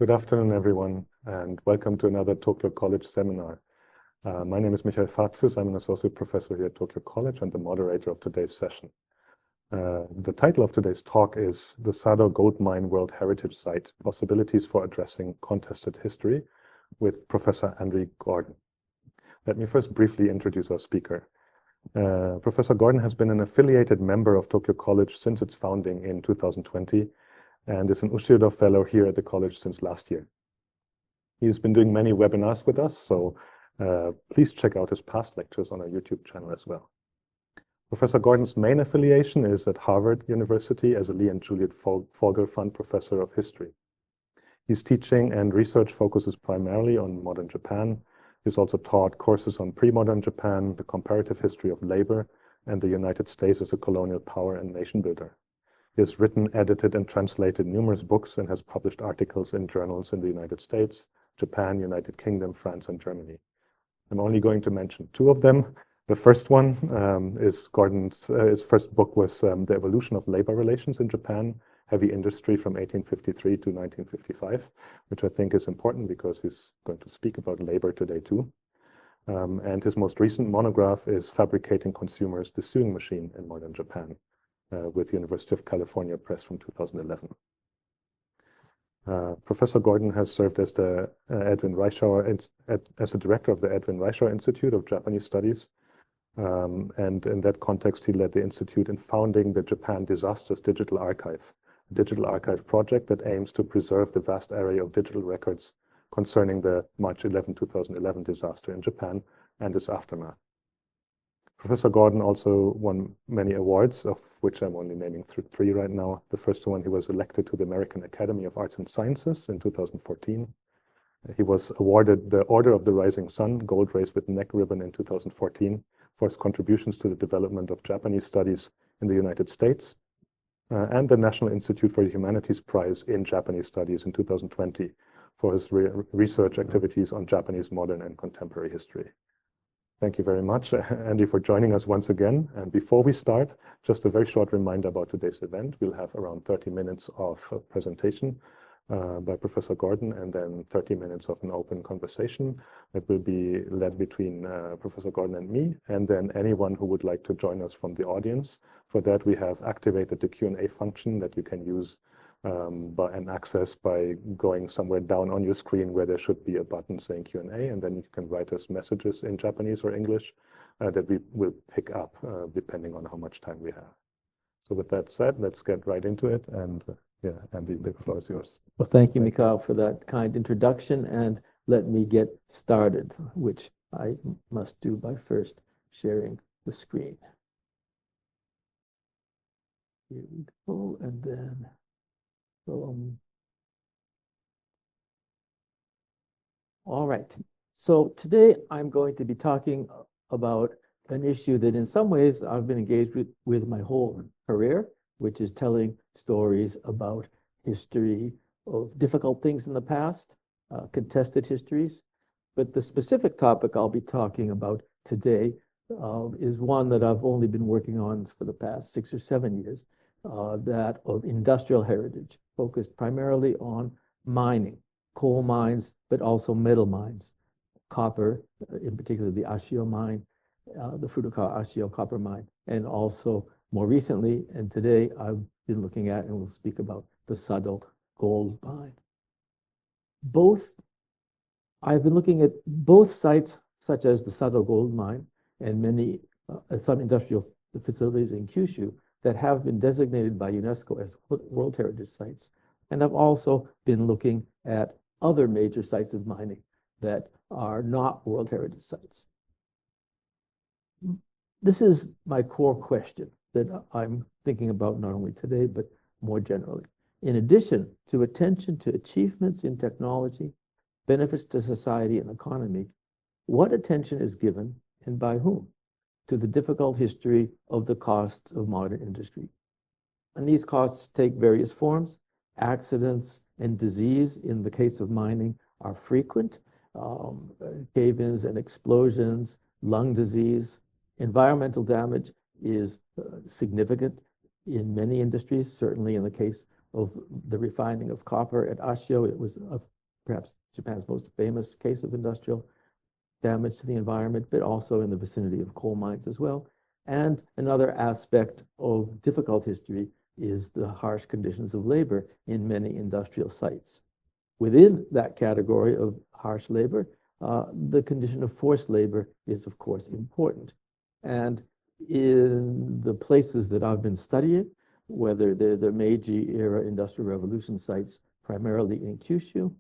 Good afternoon, everyone, and welcome to another Tokyo College seminar. My name is Michael Fatsis. I'm an associate professor here at Tokyo College and the moderator of today's session. The title of today's talk is The Sado Gold Mine World Heritage Site, Possibilities for Addressing Contested History, with Professor Andrew Gordon. Let me first briefly introduce our speaker. Professor Gordon has been an affiliated member of Tokyo College since its founding in 2020 and is an Ushioda Fellow here at the college since last year. He's been doing many webinars with us, so please check out his past lectures on our YouTube channel as well. Professor Gordon's main affiliation is at Harvard University as a Lee and Juliet Fogel Fund Professor of History. His teaching and research focuses primarily on modern Japan. He's also taught courses on pre-modern Japan, the comparative history of labor, and the United States as a colonial power and nation builder. He has written, edited, and translated numerous books and has published articles in journals in the United States, Japan, United Kingdom, France, and Germany. I'm only going to mention two of them. The first one is Gordon's his first book was The Evolution of Labor Relations in Japan, Heavy Industry from 1853 to 1955, which I think is important because he's going to speak about labor today too. And his most recent monograph is Fabricating Consumers, the Sewing Machine in Modern Japan, with University of California Press from 2011. Professor Gordon has served as the Edwin Reischauer as the director of the Edwin Reischauer Institute of Japanese Studies, and in that context, he led the institute in founding the Japan Disasters Digital Archive, a digital archive project that aims to preserve the vast array of digital records concerning the March 11, 2011 disaster in Japan and its aftermath. Professor Gordon also won many awards, of which I'm only naming three right now. The first one, he was elected to the American Academy of Arts and Sciences in 2014. He was awarded the Order of the Rising Sun Gold Race with Neck Ribbon in 2014 for his contributions to the development of Japanese studies in the United States, and the National Institute for the Humanities Prize in Japanese Studies in 2020 for his research activities on Japanese modern and contemporary history. Thank you very much, Andy, for joining us once again. And before we start, just a very short reminder about today's event. We'll have around 30 minutes of presentation by Professor Gordon, and then 30 minutes of an open conversation that will be led between Professor Gordon and me, and then anyone who would like to join us from the audience. For that, we have activated the Q&A function that you can use and access by going somewhere down on your screen where there should be a button saying Q&A, and then you can write us messages in Japanese or English that we will pick up depending on how much time we have. So with that said, let's get right into it, and yeah, Andy, the floor is yours. Well, thank you, Mikhail, for that kind introduction, and let me get started, which I must do by first sharing the screen. Here we go, and then all right. So today I'm going to be talking about an issue that in some ways I've been engaged with my whole career, which is telling stories about history of difficult things in the past, contested histories. But the specific topic I'll be talking about today is one that I've only been working on for the past 6 or 7 years, that of industrial heritage, focused primarily on mining, coal mines, but also metal mines, copper, in particular the Ashio mine, the Furukawa Ashio copper mine, and also more recently, and today I've been looking at and we'll speak about the Sado gold mine. I've been looking at both sites, such as the Sado gold mine and many some industrial facilities in Kyushu that have been designated by UNESCO as World Heritage Sites. And I've also been looking at other major sites of mining that are not World Heritage Sites. This is my core question that I'm thinking about not only today, but more generally. In addition to attention to achievements in technology, benefits to society and economy, what attention is given, and by whom, to the difficult history of the costs of modern industry? And these costs take various forms. Accidents and disease, in the case of mining, are frequent. Cave-ins and explosions, lung disease. Environmental damage is significant in many industries, certainly in the case of the refining of copper at Ashio. It was perhaps Japan's most famous case of industrial damage to the environment, but also in the vicinity of coal mines as well. And another aspect of difficult history is the harsh conditions of labor in many industrial sites. Within that category of harsh labor, the condition of forced labor is, of course, important. And in the places that I've been studying, whether they're the Meiji Era Industrial Revolution sites, primarily in Kyushu,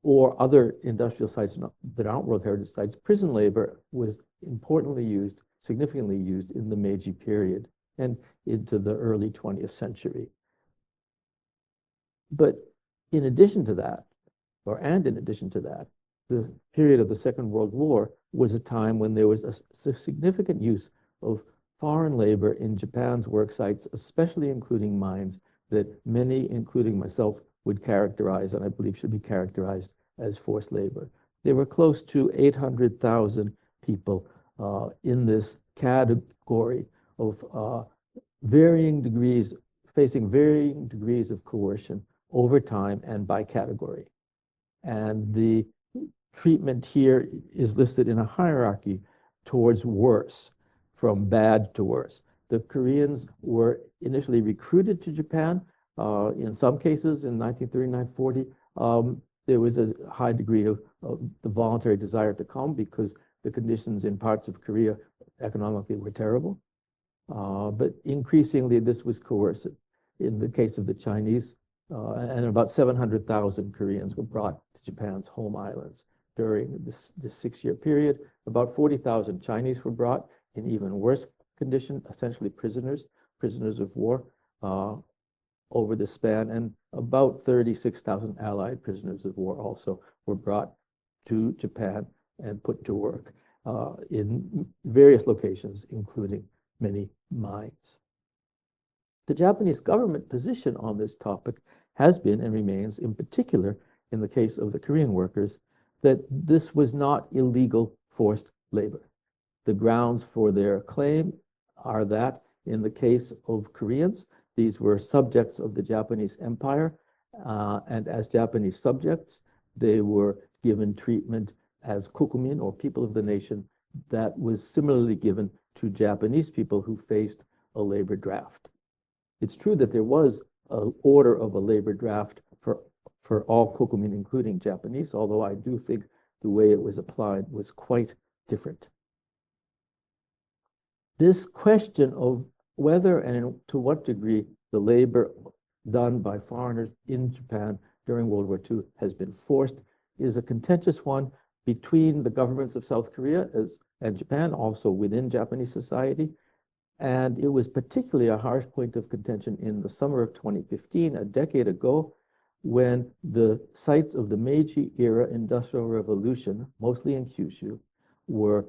or other industrial sites that aren't World Heritage sites, prison labor was importantly used, significantly used in the Meiji period and into the early 20th century. But in addition to that, in addition to that, the period of the Second World War was a time when there was a significant use of foreign labor in Japan's work sites, especially including mines, that many, including myself, would characterize, and I believe should be characterized as forced labor. There were close to 800,000 people in this category of varying degrees, facing varying degrees of coercion over time and by category. And the treatment here is listed in a hierarchy towards worse, from bad to worse. The Koreans were initially recruited to Japan. In some cases, in 1939-40, there was a high degree of the voluntary desire to come because the conditions in parts of Korea economically were terrible. But increasingly, this was coercive. In the case of the Chinese, and about 700,000 Koreans were brought to Japan's home islands during this 6-year period. About 40,000 Chinese were brought in even worse condition, essentially prisoners of war over the span, and about 36,000 Allied prisoners of war also were brought to Japan and put to work in various locations, including many mines. The Japanese government position on this topic has been and remains, in particular in the case of the Korean workers, that this was not illegal forced labor. The grounds for their claim are that in the case of Koreans, these were subjects of the Japanese Empire, and as Japanese subjects, they were given treatment as kokumin, or people of the nation, that was similarly given to Japanese people who faced a labor draft. It's true that there was an order of a labor draft for all kokumin, including Japanese, although I do think the way it was applied was quite different. This question of whether and to what degree the labor done by foreigners in Japan during World War II has been forced is a contentious one between the governments of South Korea and Japan, also within Japanese society. And it was particularly a harsh point of contention in the summer of 2015, a decade ago, when the sites of the Meiji Era Industrial Revolution, mostly in Kyushu, were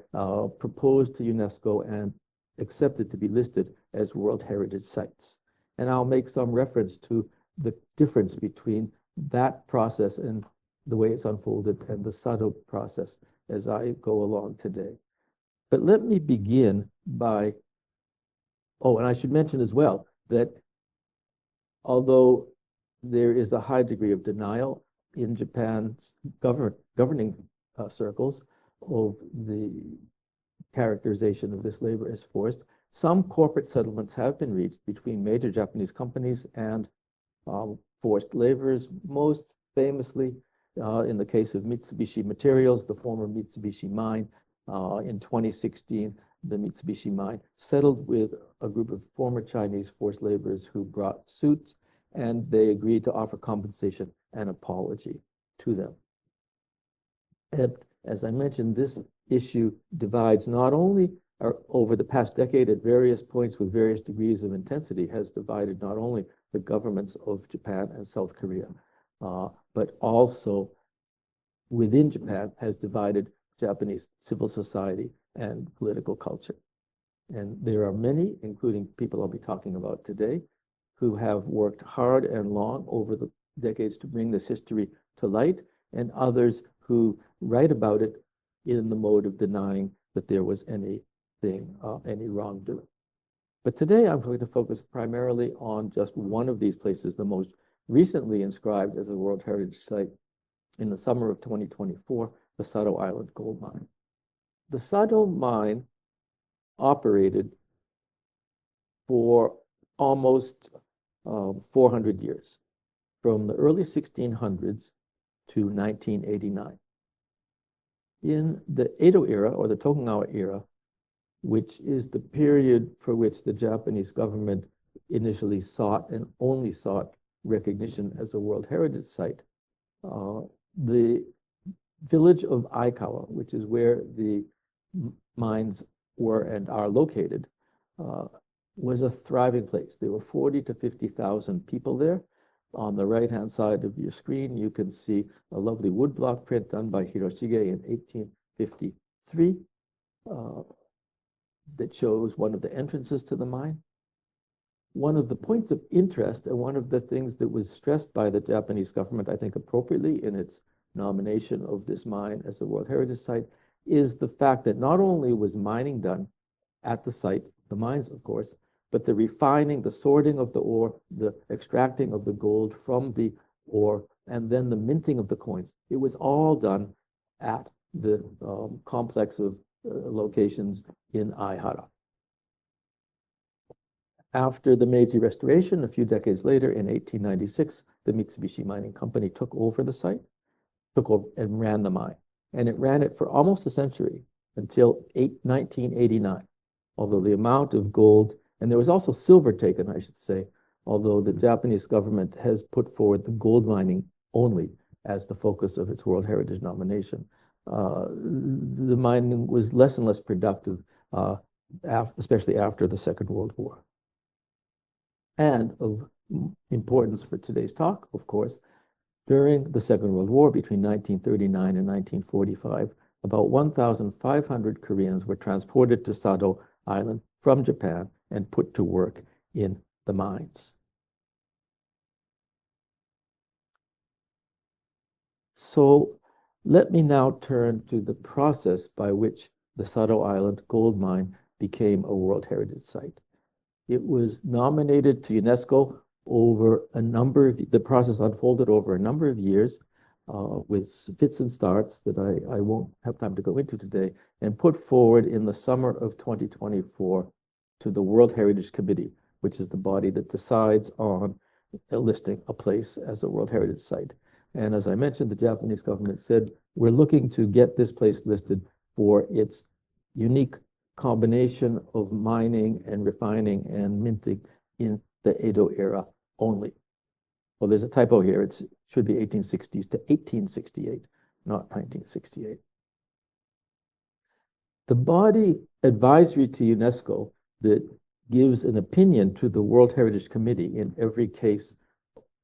proposed to UNESCO and accepted to be listed as World Heritage Sites. And I'll make some reference to the difference between that process and the way it's unfolded and the Sado process as I go along today. But let me begin by, and I should mention as well that although there is a high degree of denial in Japan's governing circles of the characterization of this labor as forced, some corporate settlements have been reached between major Japanese companies and forced laborers, most famously in the case of Mitsubishi Materials, the former Mitsubishi mine. In 2016, the Mitsubishi mine settled with a group of former Chinese forced laborers who brought suits, and they agreed to offer compensation and apology to them. And as I mentioned, this issue divides not only over the past decade at various points with various degrees of intensity, has divided not only the governments of Japan and South Korea, but also within Japan has divided Japanese civil society and political culture. And there are many, including people I'll be talking about today, who have worked hard and long over the decades to bring this history to light, and others who write about it in the mode of denying that there was any wrongdoing. But today I'm going to focus primarily on just one of these places, the most recently inscribed as a World Heritage Site in the summer of 2024, the Sado Island gold mine. The Sado mine operated for almost 400 years, from the early 1600s to 1989. In the Edo era, or the Tokugawa era, which is the period for which the Japanese government initially sought and only sought recognition as a World Heritage Site, the village of Aikawa, which is where the mines were and are located, was a thriving place. There were 40 to 50,000 people there. On the right-hand side of your screen, you can see a lovely woodblock print done by Hiroshige in 1853 that shows one of the entrances to the mine. One of the points of interest, and one of the things that was stressed by the Japanese government, I think appropriately, in its nomination of this mine as a World Heritage Site, is the fact that not only was mining done at the site, the mines, of course, but the refining, the sorting of the ore, the extracting of the gold from the ore, and then the minting of the coins. It was all done at the complex of locations in Aihara. After the Meiji Restoration, a few decades later, in 1896, the Mitsubishi Mining Company took over the site, took over and ran the mine. And it ran it for almost a century, until 1989, although the amount of gold, and there was also silver taken, I should say, although the Japanese government has put forward the gold mining only as the focus of its World Heritage nomination. The mining was less and less productive, especially after the Second World War. And of importance for today's talk, of course, during the Second World War, between 1939 and 1945, about 1,500 Koreans were transported to Sado Island from Japan and put to work in the mines. So let me now turn to the process by which the Sado Island gold mine became a World Heritage Site. It was nominated to UNESCO over a number of, the process unfolded over a number of years with fits and starts that I won't have time to go into today, and put forward in the summer of 2024 to the World Heritage Committee, which is the body that decides on listing a place as a World Heritage Site. And as I mentioned, the Japanese government said, we're looking to get this place listed for its unique combination of mining and refining and minting in the Edo era only. Well, there's a typo here. It should be 1860 to 1868, not 1968. The body advisory to UNESCO that gives an opinion to the World Heritage Committee in every case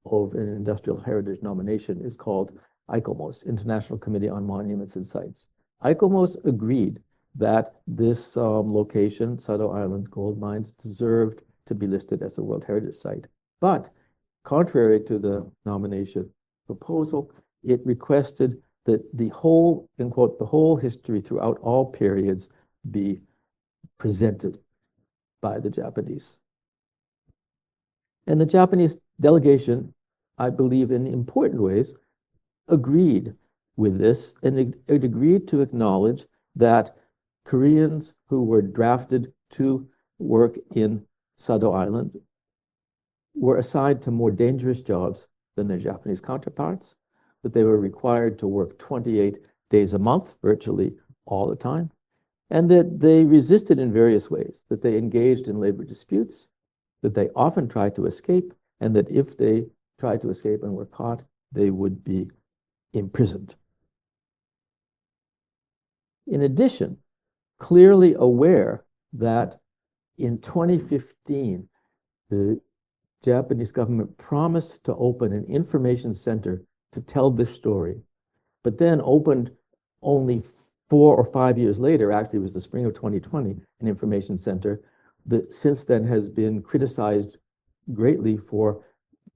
of an industrial heritage nomination is called ICOMOS, International Committee on Monuments and Sites. ICOMOS agreed that this location, Sado Island gold mines, deserved to be listed as a World Heritage Site. But contrary to the nomination proposal, it requested that the whole, in quote, the whole history throughout all periods be presented by the Japanese. And the Japanese delegation, I believe in important ways, agreed with this, and it agreed to acknowledge that Koreans who were drafted to work in Sado Island were assigned to more dangerous jobs than their Japanese counterparts, that they were required to work 28 days a month, virtually all the time, and that they resisted in various ways, that they engaged in labor disputes, that they often tried to escape, and that if they tried to escape and were caught, they would be imprisoned. In addition, clearly aware that in 2015, the Japanese government promised to open an information center to tell this story, but then opened only 4 or 5 years later, actually it was the spring of 2020, an information center that since then has been criticized greatly for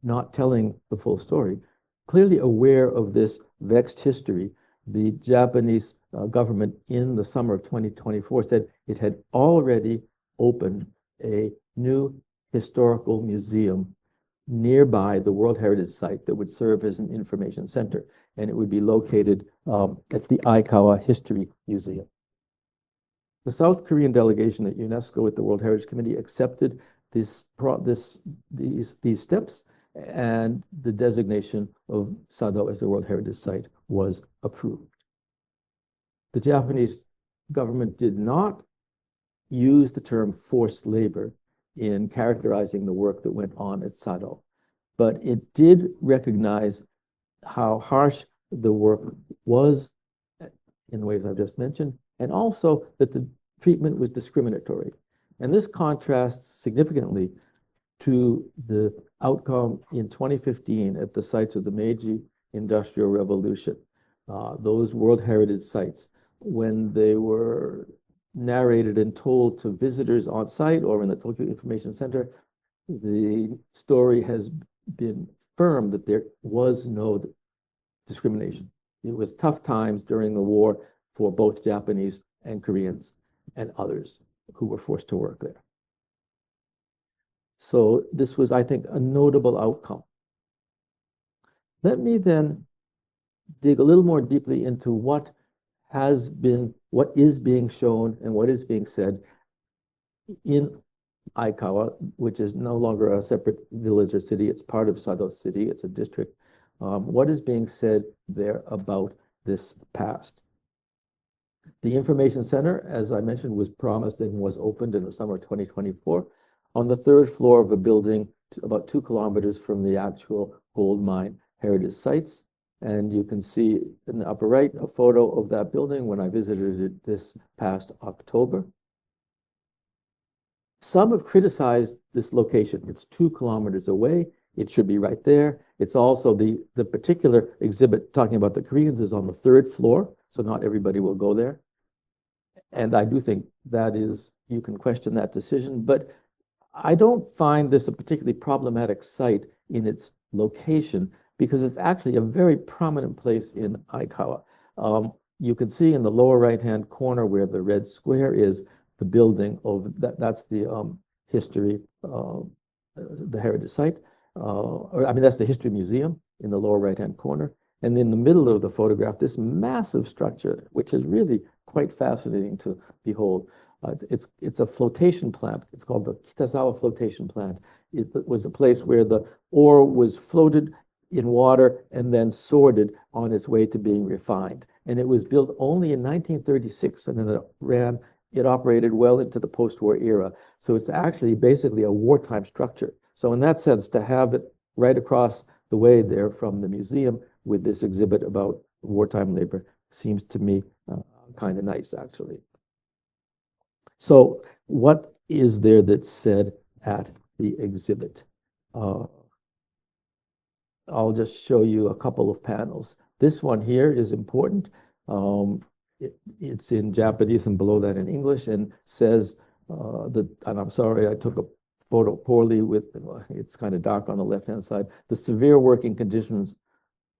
not telling the full story. Clearly aware of this vexed history, the Japanese government in the summer of 2024 said it had already opened a new historical museum nearby the World Heritage Site that would serve as an information center, and it would be located at the Aikawa History Museum. The South Korean delegation at UNESCO at the World Heritage Committee accepted these steps, and the designation of Sado as the World Heritage Site was approved. The Japanese government did not use the term forced labor in characterizing the work that went on at Sado, but it did recognize how harsh the work was in the ways I've just mentioned, and also that the treatment was discriminatory. And this contrasts significantly to the outcome in 2015 at the sites of the Meiji Industrial Revolution, those World Heritage sites, when they were narrated and told to visitors on site or in the Tokyo Information Center. The story has been firm that there was no discrimination. It was tough times during the war for both Japanese and Koreans and others who were forced to work there. So this was, I think, a notable outcome. Let me then dig a little more deeply into what is being shown and what is being said in Aikawa, which is no longer a separate village or city. It's part of Sado City. It's a district. What is being said there about this past? The Information Center, as I mentioned, was promised and was opened in the summer of 2024 on the third floor of a building about 2 kilometers from the actual gold mine heritage sites. And you can see in the upper right a photo of that building when I visited it this past October. Some have criticized this location. It's 2 kilometers away. It should be right there. It's also the particular exhibit talking about the Koreans is on the 3rd floor, so not everybody will go there. And I do think that is, you can question that decision, but I don't find this a particularly problematic site in its location because it's actually a very prominent place in Aikawa. You can see in the lower right-hand corner where the red square is the building of that's the history, the heritage site. That's the history museum in the lower right-hand corner. And in the middle of the photograph, this massive structure, which is really quite fascinating to behold. It's a flotation plant. It's called the Kitazawa flotation plant. It was a place where the ore was floated in water and then sorted on its way to being refined. And it was built only in 1936, and then it operated well into the post-war era. So it's actually basically a wartime structure. So in that sense, to have it right across the way there from the museum with this exhibit about wartime labor seems to me kind of nice, actually. So what is there that's said at the exhibit? I'll just show you a couple of panels. This one here is important. It's in Japanese and below that in English, and says and I'm sorry, I took a photo poorly it's kind of dark on the left-hand side. The severe working conditions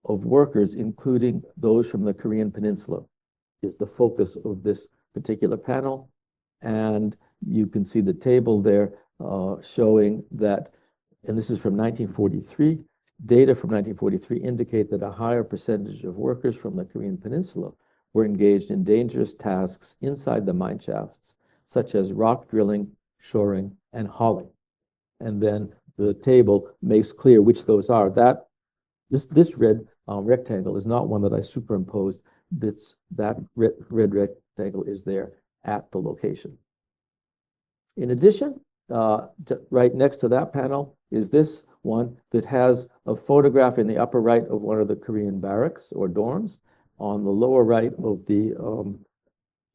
of workers, including those from the Korean Peninsula, is the focus of this particular panel. And you can see the table there showing that, and this is from 1943, data from 1943 indicate that a higher percentage of workers from the Korean Peninsula were engaged in dangerous tasks inside the mine shafts, such as rock drilling, shoring, and hauling. And then the table makes clear which those are. This red rectangle is not one that I superimposed. That red rectangle is there at the location. In addition, right next to that panel is this one that has a photograph in the upper right of one of the Korean barracks or dorms, on the lower right of the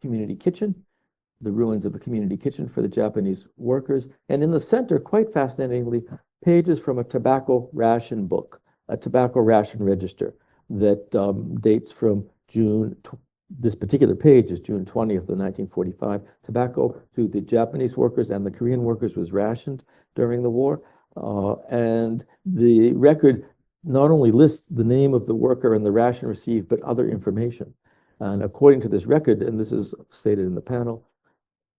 community kitchen, the ruins of a community kitchen for the Japanese workers, and in the center, quite fascinatingly, pages from a tobacco ration book, a tobacco ration register that dates from June. This particular page is June 20th of 1945. Tobacco to the Japanese workers and the Korean workers was rationed during the war. And the record not only lists the name of the worker and the ration received, but other information. And according to this record, and this is stated in the panel,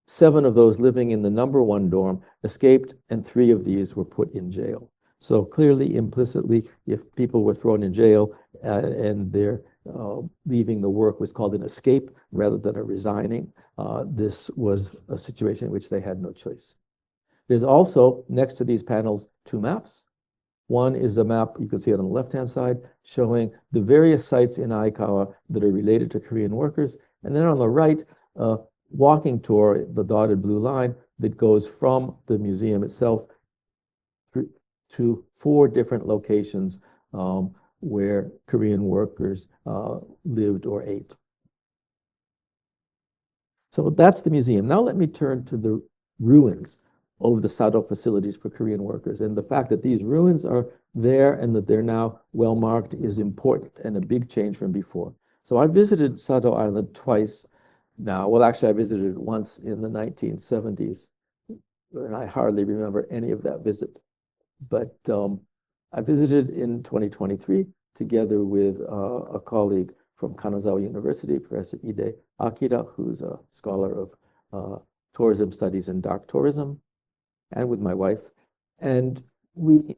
7 of those living in the #1 dorm escaped, and 3 of these were put in jail. So clearly, implicitly, if people were thrown in jail and their leaving the work was called an escape rather than a resigning, this was a situation in which they had no choice. There's also, next to these panels, two maps. One is a map, you can see it on the left-hand side, showing the various sites in Aikawa that are related to Korean workers. And then on the right, a walking tour, the dotted blue line, that goes from the museum itself to 4 different locations where Korean workers lived or ate. So that's the museum. Now let me turn to the ruins of the Sado facilities for Korean workers. And the fact that these ruins are there and that they're now well marked is important and a big change from before. So I visited Sado Island twice now. Well, actually, I visited it once in the 1970s, and I hardly remember any of that visit. But I visited in 2023 together with a colleague from Kanazawa University, Professor Ide Akira, who's a scholar of tourism studies and dark tourism, and with my wife. And we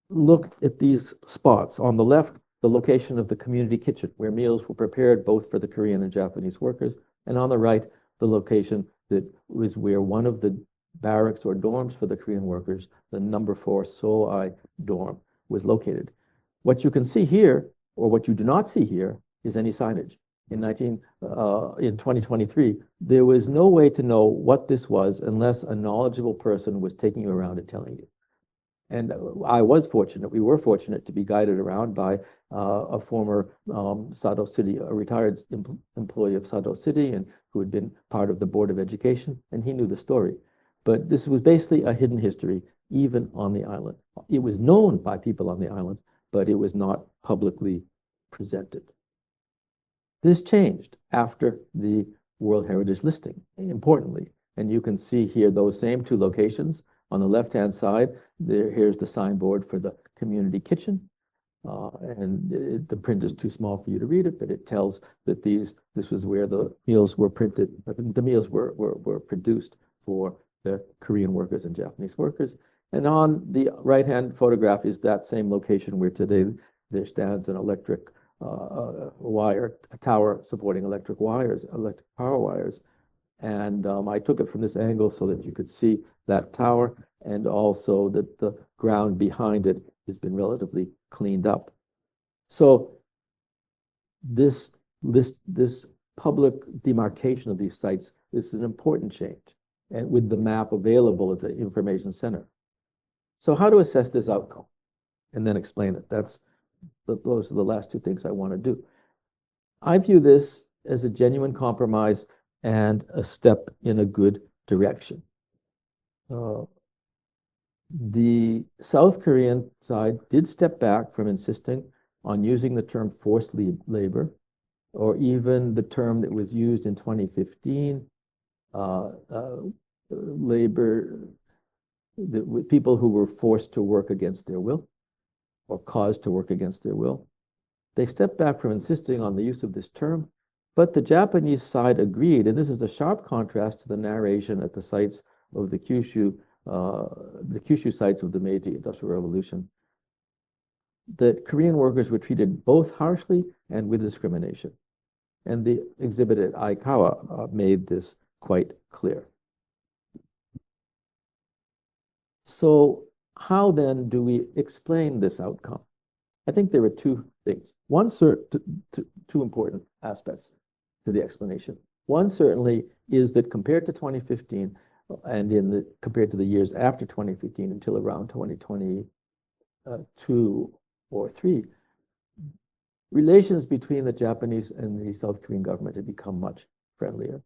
looked at these spots. On the left, the location of the community kitchen, where meals were prepared both for the Korean and Japanese workers. And on the right, the location that was where one of the barracks or dorms for the Korean workers, the number 4 Soai dorm, was located. What you can see here, or what you do not see here, is any signage. In 2023, there was no way to know what this was unless a knowledgeable person was taking you around and telling you. And I was fortunate, we were fortunate to be guided around by a former Sado City, a retired employee of Sado City, and who had been part of the Board of Education, and he knew the story. But this was basically a hidden history, even on the island. It was known by people on the island, but it was not publicly presented. This changed after the World Heritage listing, importantly. And you can see here those same 2 locations. On the left-hand side, here's the signboard for the community kitchen. The print is too small for you to read it, but it tells that this was where the meals were printed, the meals were produced for the Korean workers and Japanese workers. And on the right-hand photograph is that same location where today there stands an electric wire, a tower supporting electric power wires. And I took it from this angle so that you could see that tower, and also that the ground behind it has been relatively cleaned up. So this public demarcation of these sites, this is an important change, and with the map available at the Information Center. So how to assess this outcome and then explain it? Those are the last 2 things I want to do. I view this as a genuine compromise and a step in a good direction. The South Korean side did step back from insisting on using the term forced labor, or even the term that was used in 2015, labor, people who were forced to work against their will, or caused to work against their will. They stepped back from insisting on the use of this term, but the Japanese side agreed, and this is a sharp contrast to the narration at the sites of the Kyushu sites of the Meiji Industrial Revolution, that Korean workers were treated both harshly and with discrimination. And the exhibit at Aikawa made this quite clear. So how then do we explain this outcome? I think there are 2 things. Two important aspects to the explanation. One certainly is that compared to 2015, and compared to the years after 2015 until around 2022 or 3, relations between the Japanese and the South Korean government had become much friendlier.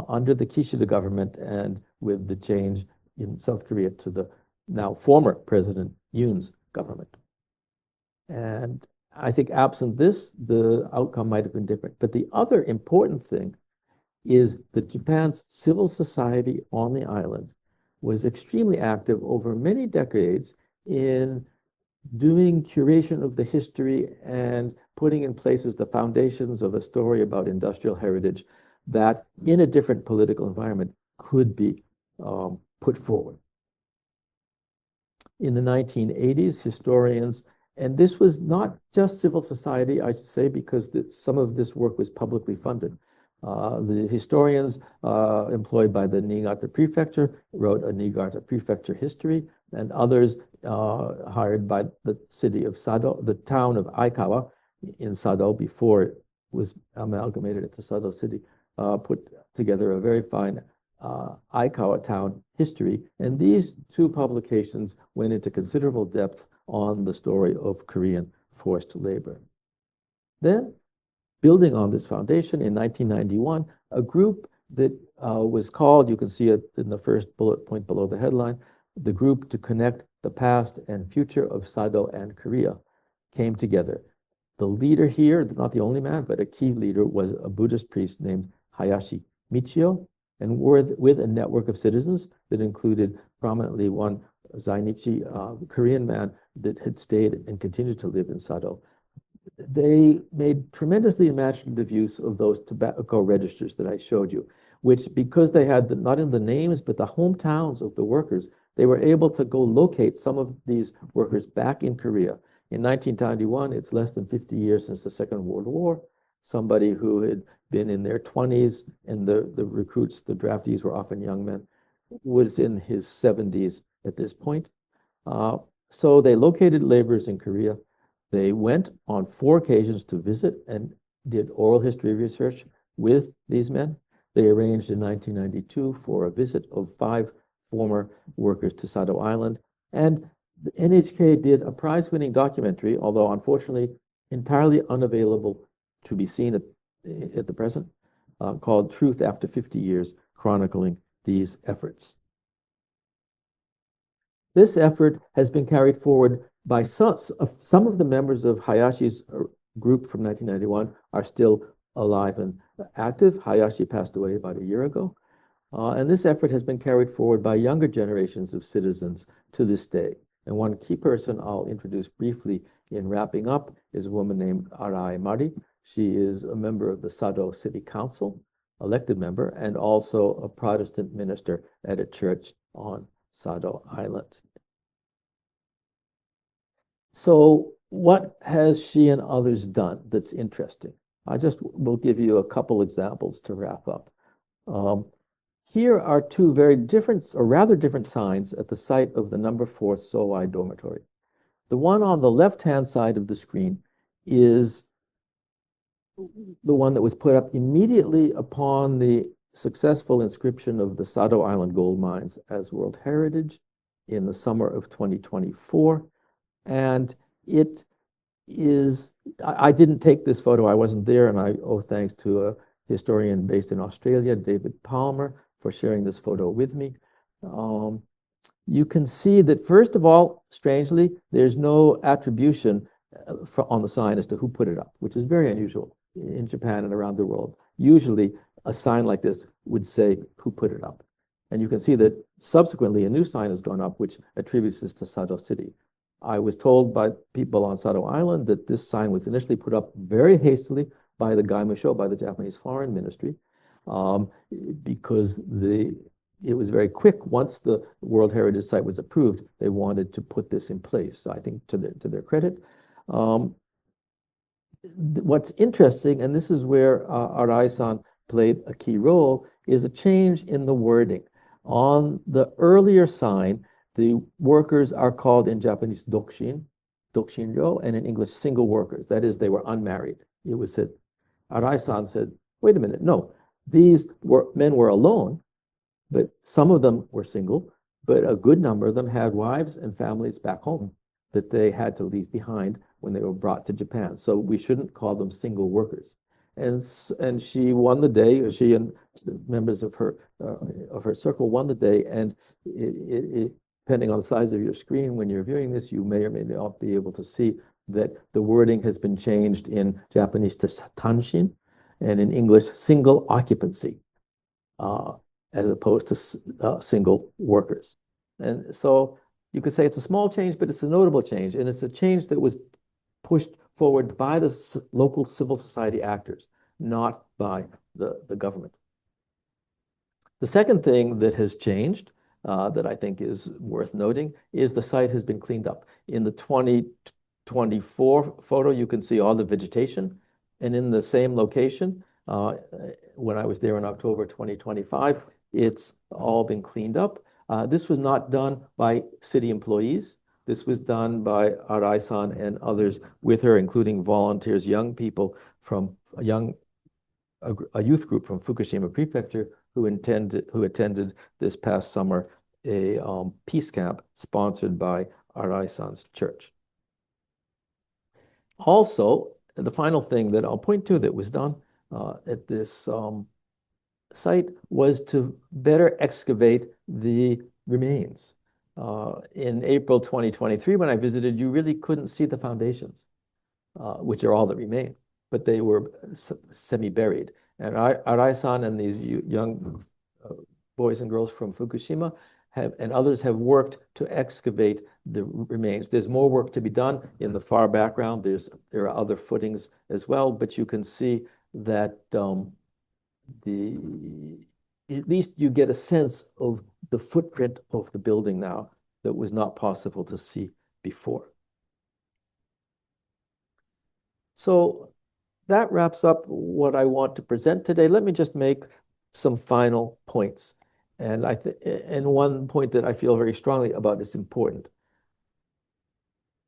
Under the Kishida government and with the change in South Korea to the now former President Yoon's government. And I think absent this, the outcome might have been different. But the other important thing is that Japan's civil society on the island was extremely active over many decades in doing curation of the history and putting in places the foundations of a story about industrial heritage that in a different political environment could be put forward. In the 1980s, historians, and this was not just civil society, I should say, because some of this work was publicly funded. The historians employed by the Niigata Prefecture wrote a Niigata Prefecture history, and others hired by the city of Sado, the town of Aikawa in Sado before it was amalgamated into Sado City, put together a very fine Aikawa town history. And these two publications went into considerable depth on the story of Korean forced labor. Then, building on this foundation, in 1991, a group that was called, you can see it in the first bullet point below the headline, the Group to Connect the Past and Future of Sado and Korea, came together. The leader here, not the only man, but a key leader, was a Buddhist priest named Hayashi Michio, and with a network of citizens that included prominently one Zainichi, Korean man that had stayed and continued to live in Sado. They made tremendously imaginative use of those tobacco registers that I showed you, which, because they had not in the names, but the hometowns of the workers, they were able to go locate some of these workers back in Korea. In 1991, it's less than 50 years since the Second World War. Somebody who had been in their 20s, and the recruits, the draftees were often young men, was in his 70s at this point. So they located laborers in Korea. They went on 4 occasions to visit and did oral history research with these men. They arranged in 1992 for a visit of 5 former workers to Sado Island. And the NHK did a prize-winning documentary, although unfortunately entirely unavailable to be seen at the present, called Truth After 50 Years, chronicling these efforts. This effort has been carried forward by some of the members of Hayashi's group from 1991 are still alive and active. Hayashi passed away about a year ago. And this effort has been carried forward by younger generations of citizens to this day. And one key person I'll introduce briefly in wrapping up is a woman named Arai Mari. She is a member of the Sado City Council, elected member, and also a Protestant minister at a church on Sado Island. So what has she and others done that's interesting? I just will give you a couple examples to wrap up. Here are 2 very different, or rather different, signs at the site of the number 4 Sowai dormitory. The one on the left-hand side of the screen is the one that was put up immediately upon the successful inscription of the Sado Island gold mines as World Heritage in the summer of 2024. And it is, I didn't take this photo, I wasn't there, and I owe thanks to a historian based in Australia, David Palmer, for sharing this photo with me. You can see that, first of all, strangely, there's no attribution on the sign as to who put it up, which is very unusual in Japan and around the world. Usually, a sign like this would say who put it up. And you can see that subsequently a new sign has gone up, which attributes this to Sado City. I was told by people on Sado Island that this sign was initially put up very hastily by the Gaimusho, by the Japanese Foreign Ministry, because it was very quick. Once the World Heritage Site was approved, they wanted to put this in place. So I think to their credit. What's interesting, and this is where Arai-san played a key role, is a change in the wording. On the earlier sign, the workers are called in Japanese dokshinryo, and in English single workers. That is, they were unmarried. It was said, Arai-san said, wait a minute, no, these men were alone, but some of them were single, but a good number of them had wives and families back home that they had to leave behind when they were brought to Japan. So we shouldn't call them single workers. And she won the day. She and members of her circle won the day. And depending on the size of your screen when you're viewing this, you may or may not be able to see that the wording has been changed in Japanese to tanshin, and in English, single occupancy, as opposed to single workers. And so you could say it's a small change, but it's a notable change. And it's a change that was pushed forward by the local civil society actors, not by the government. The second thing that has changed that I think is worth noting is the site has been cleaned up. In the 2024 photo, you can see all the vegetation. And in the same location, when I was there in October 2025, it's all been cleaned up. This was not done by city employees. This was done by Arai-san and others with her, including volunteers, young people from a youth group from Fukushima Prefecture who attended this past summer a peace camp sponsored by Arai-san's church. Also, the final thing that I'll point to that was done at this site was to better excavate the remains. In April 2023, when I visited, you really couldn't see the foundations, which are all that remain, but they were semi-buried. And Arai-san and these young boys and girls from Fukushima and others have worked to excavate the remains. There's more work to be done in the far background. There are other footings as well, but you can see that at least you get a sense of the footprint of the building now that was not possible to see before. So that wraps up what I want to present today. Let me just make some final points. And one point that I feel very strongly about is important.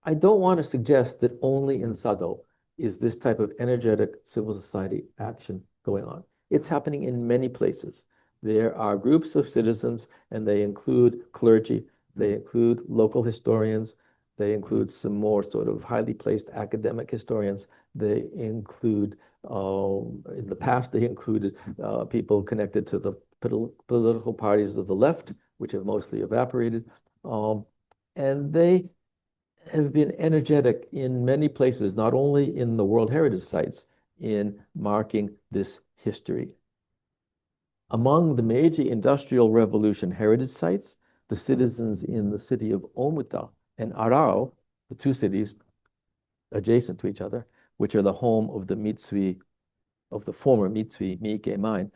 I don't want to suggest that only in Sado is this type of energetic civil society action going on. It's happening in many places. There are groups of citizens, and they include clergy, they include local historians, they include some more sort of highly placed academic historians. They include, in the past, they included people connected to the political parties of the left, which have mostly evaporated. And they have been energetic in many places, not only in the World Heritage Sites, in marking this history. Among the Meiji Industrial Revolution heritage sites, the citizens in the city of Omuta and Arao, the two cities adjacent to each other, which are the home of the former Mitsui Miike mine,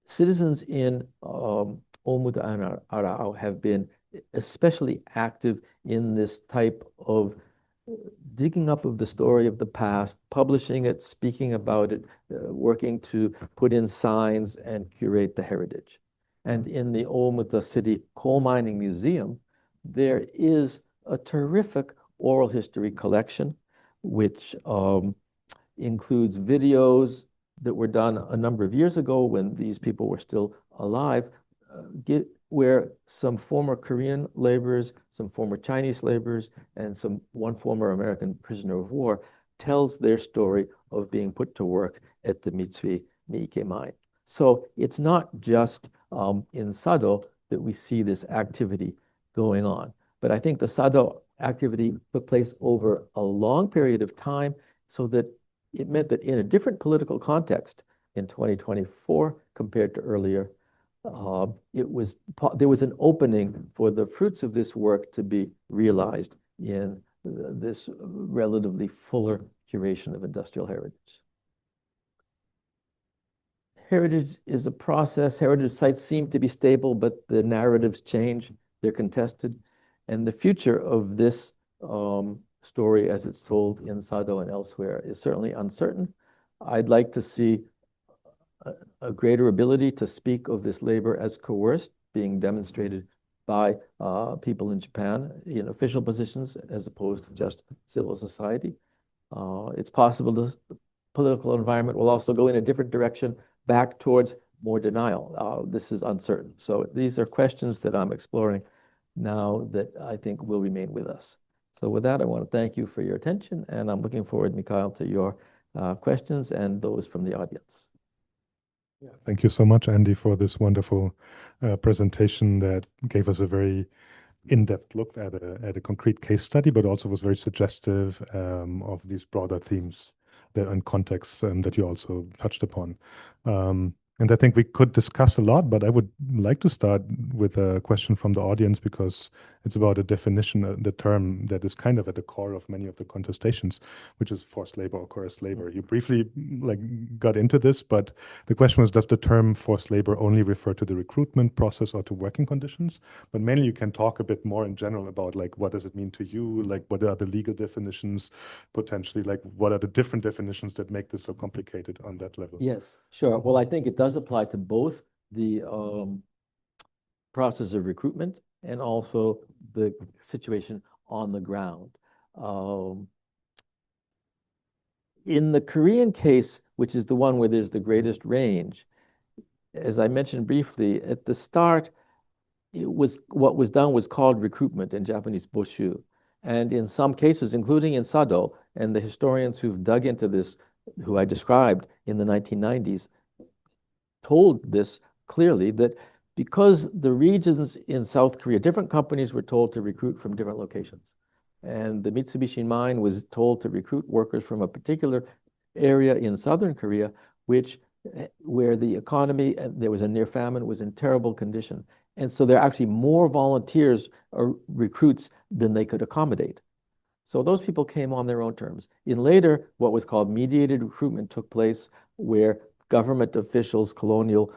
citizens in Omuta and Arao have been especially active in this type of digging up of the story of the past, publishing it, speaking about it, working to put in signs and curate the heritage. And in the Omuta City Coal Mining Museum, there is a terrific oral history collection, which includes videos that were done a number of years ago when these people were still alive, where some former Korean laborers, some former Chinese laborers, and one former American prisoner of war tells their story of being put to work at the Mitsui Miike mine. So it's not just in Sado that we see this activity going on, but I think the Sado activity took place over a long period of time, so that it meant that in a different political context in 2024 compared to earlier, there was an opening for the fruits of this work to be realized in this relatively fuller curation of industrial heritage. Heritage is a process. Heritage sites seem to be stable, but the narratives change. They're contested. And the future of this story, as it's told in Sado and elsewhere, is certainly uncertain. I'd like to see a greater ability to speak of this labor as coerced being demonstrated by people in Japan in official positions as opposed to just civil society. It's possible the political environment will also go in a different direction back towards more denial. This is uncertain. So these are questions that I'm exploring now that I think will remain with us. So with that, I want to thank you for your attention, and I'm looking forward, Mikhail, to your questions and those from the audience. Yeah, thank you so much, Andy, for this wonderful presentation that gave us a very in-depth look at a concrete case study, but also was very suggestive of these broader themes and contexts that you also touched upon. And I think we could discuss a lot, but I would like to start with a question from the audience because it's about a definition, the term that is kind of at the core of many of the contestations, which is forced labor or coerced labor. You briefly got into this, but the question was, does the term forced labor only refer to the recruitment process or to working conditions? But mainly you can talk a bit more in general about what does it mean to you? What are the legal definitions potentially? What are the different definitions that make this so complicated on that level? Yes, sure. Well, I think it does apply to both the process of recruitment and also the situation on the ground. In the Korean case, which is the one where there's the greatest range, as I mentioned briefly, at the start, what was done was called recruitment in Japanese boshu. And in some cases, including in Sado, and the historians who've dug into this, who I described in the 1990s, told this clearly, that because the regions in South Korea, different companies were told to recruit from different locations. And the Mitsubishi mine was told to recruit workers from a particular area in Southern Korea, where the economy, there was a near famine, was in terrible condition. And so there are actually more volunteers or recruits than they could accommodate. So those people came on their own terms. In later, what was called mediated recruitment took place, where government officials, colonial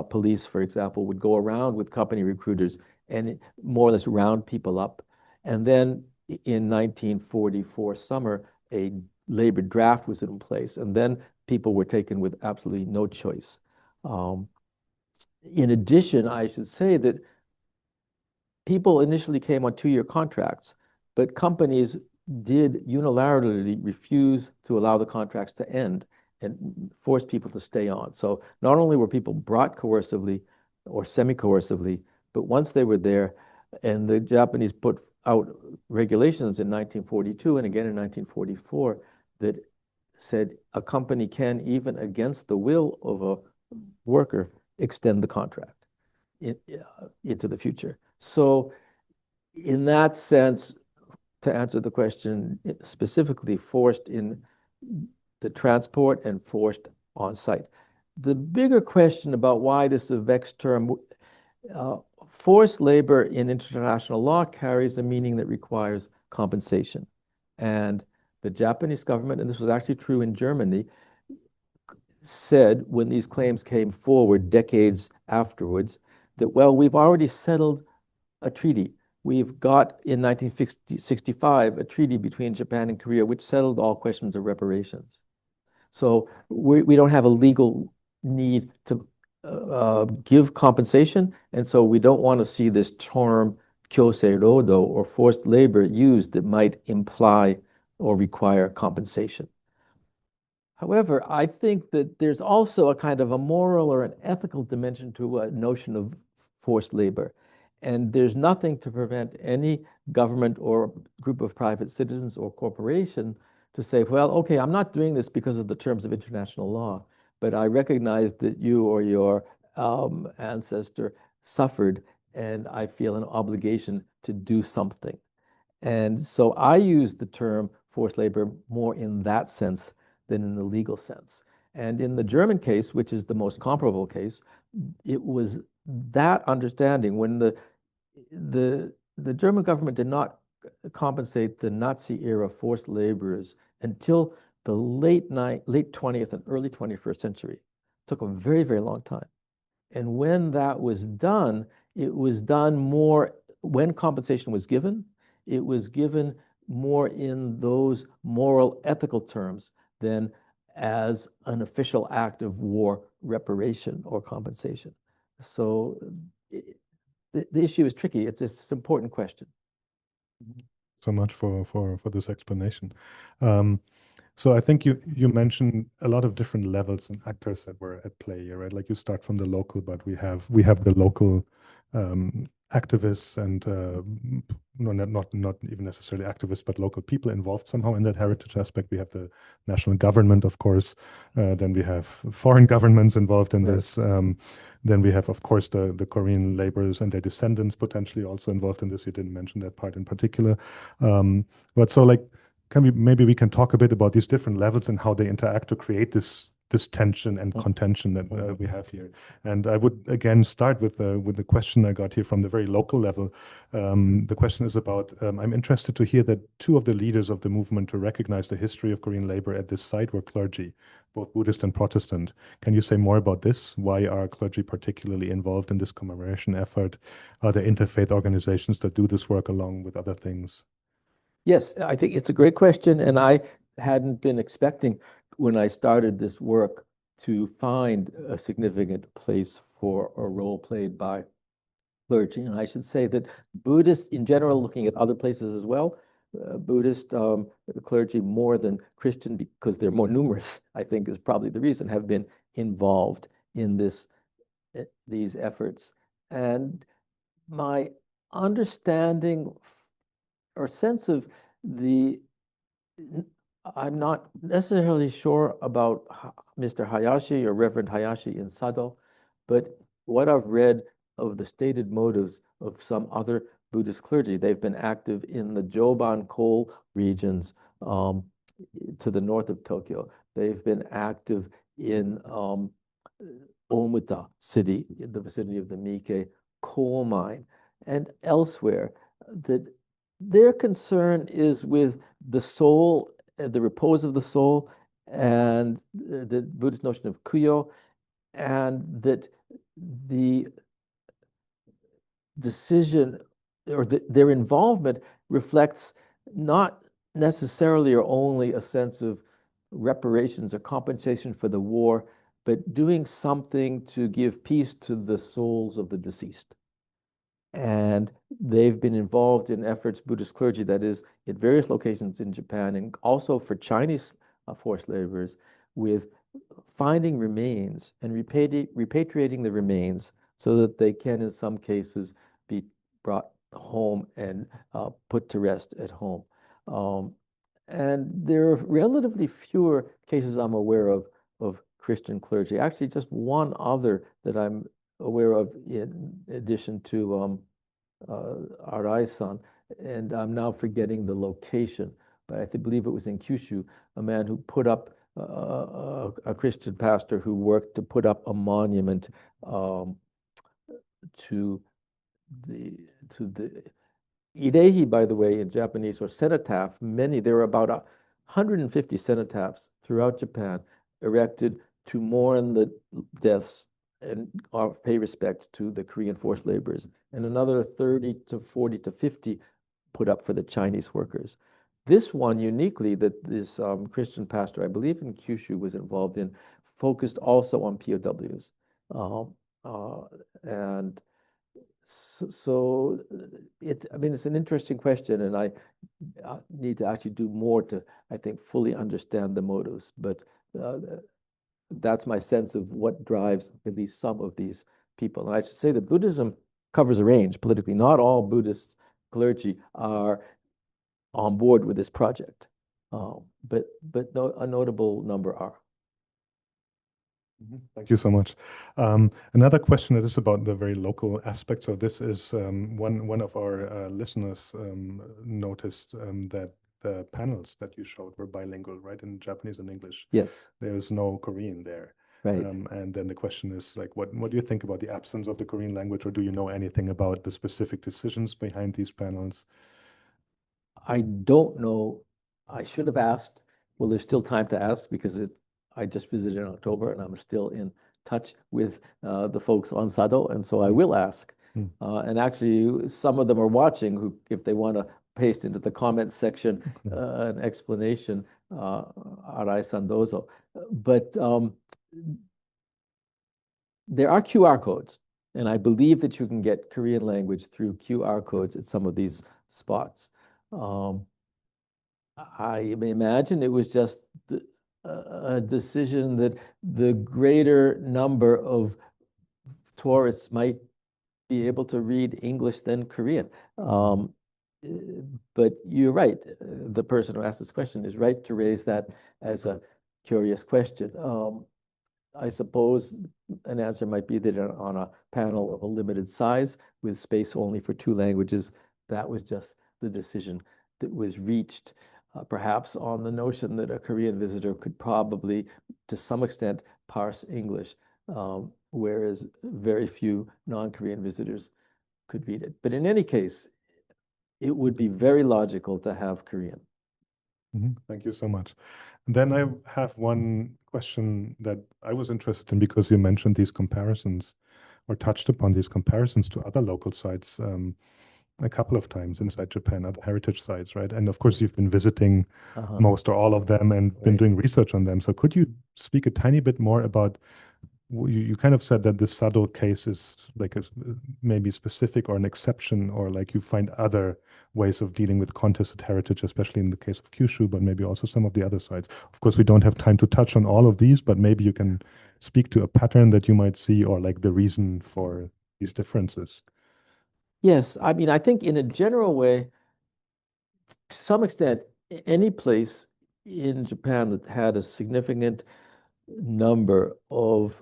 police, for example, would go around with company recruiters and more or less round people up. And then in 1944 summer, a labor draft was in place, and then people were taken with absolutely no choice. In addition, I should say that people initially came on 2-year contracts, but companies did unilaterally refuse to allow the contracts to end and force people to stay on. So not only were people brought coercively or semi-coercively, but once they were there, and the Japanese put out regulations in 1942 and again in 1944 that said a company can, even against the will of a worker, extend the contract into the future. So in that sense, to answer the question specifically, forced in the transport and forced on site. The bigger question about why this is a vexed term, forced labor in international law carries a meaning that requires compensation. And the Japanese government, and this was actually true in Germany, said when these claims came forward decades afterwards that, well, we've already settled a treaty. We've got in 1965 a treaty between Japan and Korea which settled all questions of reparations. So we don't have a legal need to give compensation, and so we don't want to see this term kyosei rodo, or forced labor, used that might imply or require compensation. However, I think that there's also a kind of a moral or an ethical dimension to a notion of forced labor. And there's nothing to prevent any government or group of private citizens or corporation to say, well, okay, I'm not doing this because of the terms of international law, but I recognize that you or your ancestor suffered, and I feel an obligation to do something. And so I use the term forced labor more in that sense than in the legal sense. And in the German case, which is the most comparable case, it was that understanding when the German government did not compensate the Nazi-era forced laborers until the late 20th and early 21st century. It took a very, very long time. And when that was done, it was done more, when compensation was given, it was given more in those moral, ethical terms than as an official act of war reparation or compensation. So the issue is tricky. It's an important question. So much for this explanation. So I think you mentioned a lot of different levels and actors that were at play here, right? Like you start from the local, but we have the local activists and no, not even necessarily activists, but local people involved somehow in that heritage aspect. We have the national government, of course. Then we have foreign governments involved in this. Then we have, of course, the Korean laborers and their descendants potentially also involved in this. You didn't mention that part in particular. But so maybe we can talk a bit about these different levels and how they interact to create this this tension and contention that we have here. And I would again start with the question I got here from the very local level. The question is about, I'm interested to hear that two of the leaders of the movement to recognize the history of Korean labor at this site were clergy, both Buddhist and Protestant. Can you say more about this? Why are clergy particularly involved in this commemoration effort? Are there interfaith organizations that do this work along with other things? Yes, I think it's a great question, and I hadn't been expecting when I started this work to find a significant place for a role played by clergy. And I should say that Buddhists in general, looking at other places as well, Buddhist clergy more than Christian, because they're more numerous, I think is probably the reason, have been involved in these efforts. And my understanding or sense of I'm not necessarily sure about Mr. Hayashi or Reverend Hayashi in Sado, but what I've read of the stated motives of some other Buddhist clergy, they've been active in the Joban coal regions to the north of Tokyo. They've been active in Omuta city, in the vicinity of the Mike coal mine, and elsewhere. That their concern is with the soul, the repose of the soul, and the Buddhist notion of kuyo, and that the decision or their involvement reflects not necessarily or only a sense of reparations or compensation for the war, but doing something to give peace to the souls of the deceased. And they've been involved in efforts, Buddhist clergy, that is, at various locations in Japan, and also for Chinese forced laborers, with finding remains and repatriating the remains so that they can, in some cases, be brought home and put to rest at home. And there are relatively fewer cases I'm aware of Christian clergy. Actually, just one other that I'm aware of in addition to Arai-san, and I'm now forgetting the location, but I believe it was in Kyushu, a man who put up a Christian pastor who worked to put up a monument to the Irehi, by the way, in Japanese, or cenotaph. There are about 150 cenotaphs throughout Japan erected to mourn the deaths and pay respect to the Korean forced laborers, and another 30 to 40 to 50 put up for the Chinese workers. This one uniquely, that this Christian pastor, I believe in Kyushu, was involved in, focused also on POWs. And so it's an interesting question, and I need to actually do more to, I think, fully understand the motives. But that's my sense of what drives at least some of these people. And I should say that Buddhism covers a range politically. Not all Buddhist clergy are on board with this project, but a notable number are. Thank you so much. Another question that is about the very local aspects of this is one of our listeners noticed that the panels that you showed were bilingual, right, in Japanese and English. Yes. There's no Korean there. Right. And then the question is, like, what do you think about the absence of the Korean language, or do you know anything about the specific decisions behind these panels? I don't know. I should have asked. Well, there's still time to ask because I just visited in October and I'm still in touch with the folks on Sado, and so I will ask. And actually, some of them are watching who, if they want to paste into the comments section an explanation, Arai-san dozo. But there are QR codes, and I believe that you can get Korean language through QR codes at some of these spots. I may imagine it was just a decision that the greater number of tourists might be able to read English than Korean. But you're right. The person who asked this question is right to raise that as a curious question. I suppose an answer might be that on a panel of a limited size with space only for 2 languages, that was just the decision that was reached. perhaps on the notion that a Korean visitor could probably, to some extent, parse English, whereas very few non-Korean visitors could read it. But in any case, it would be very logical to have Korean. Thank you so much. And then I have one question that I was interested in because you mentioned these comparisons or touched upon these comparisons to other local sites a couple of times inside Japan, other heritage sites, right? And of course, you've been visiting most or all of them and been doing research on them. So could you speak a tiny bit more about, you kind of said that the Sado case is like maybe specific or an exception, or like you find other ways of dealing with contested heritage, especially in the case of Kyushu, but maybe also some of the other sites. Of course, we don't have time to touch on all of these, but maybe you can speak to a pattern that you might see or like the reason for these differences. Yes, I mean, I think in a general way, to some extent, any place in Japan that had a significant number of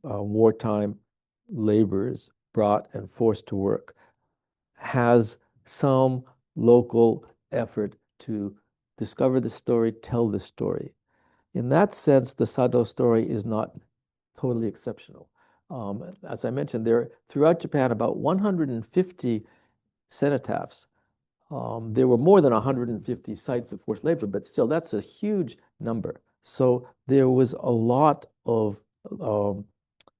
wartime laborers brought and forced to work has some local effort to discover the story, tell the story. In that sense, the Sado story is not totally exceptional. As I mentioned, there are throughout Japan about 150 cenotaphs. There were more than 150 sites of forced labor, but still, that's a huge number. So there was a lot of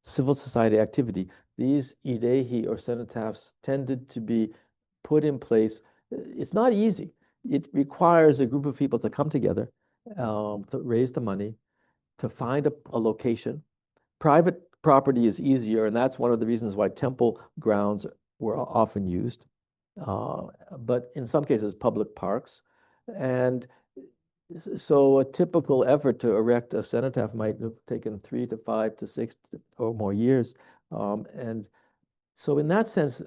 civil society activity. These idehi or cenotaphs tended to be put in place. It's not easy. It requires a group of people to come together, to raise the money, to find a location. Private property is easier, and that's one of the reasons why temple grounds were often used. But in some cases, public parks. And so a typical effort to erect a cenotaph might have taken 3 to 5 to 6 or more years. And so in that sense,